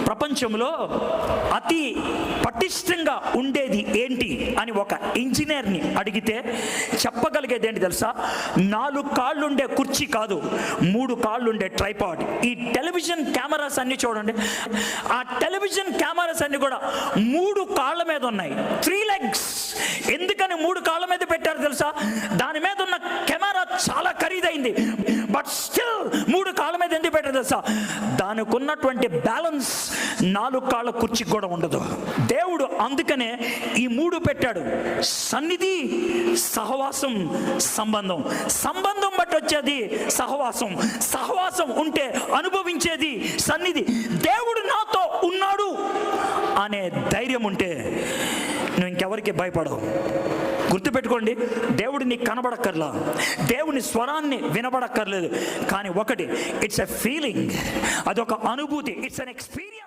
ప్రపంచంలో అతి పటిష్టంగా ఉండేది ఏంటి అని ఒక ఇంజనీర్ని అడిగితే చెప్పగలిగేది ఏంటి తెలుసా? 4 కాళ్ళుండే కుర్చీ కాదు, 3 కాళ్ళుండే ట్రైపాడ్. ఈ టెలివిజన్ కెమెరాస్ అన్ని చూడండి, ఆ టెలివిజన్ కెమెరాస్ అన్ని కూడా 3 కాళ్ళ మీద ఉన్నాయి, 3 legs. ఎందుకని 3 కాళ్ళ మీద పెట్టారు తెలుసా? దాని మీద ఉన్న కెమెరా చాలా ఖరీదైంది, బట్ స్టిల్ 3 కాళ్ళ మీద ఎందుకు పెట్టారు తెలుసా? దానికి ఉన్నటువంటి బ్యాలెన్స్ 4 కాళ్ళ కుర్చీకి కూడా ఉండదు. దేవుడు అందుకనే ఈ 3 పెట్టాడు: సన్నిధి, సహవాసం, సంబంధం. సంబంధం బట్టి వచ్చేది సహవాసం, సహవాసం ఉంటే అనుభవించేది సన్నిధి. దేవుడు నాతో ఉన్నాడు అనే ధైర్యం ఉంటే నువ్వు ఇంకెవరికి భయపడవు. గుర్తుపెట్టుకోండి, దేవుడు నీకు కనబడక్కర్లా, దేవుని స్వరాన్ని వినబడక్కర్లేదు. కానీ ఒకటి, ఇట్స్ ఎ ఫీలింగ్, అదొక అనుభూతి, ఇట్స్ ఎన్ ఎక్స్పీరియన్స్.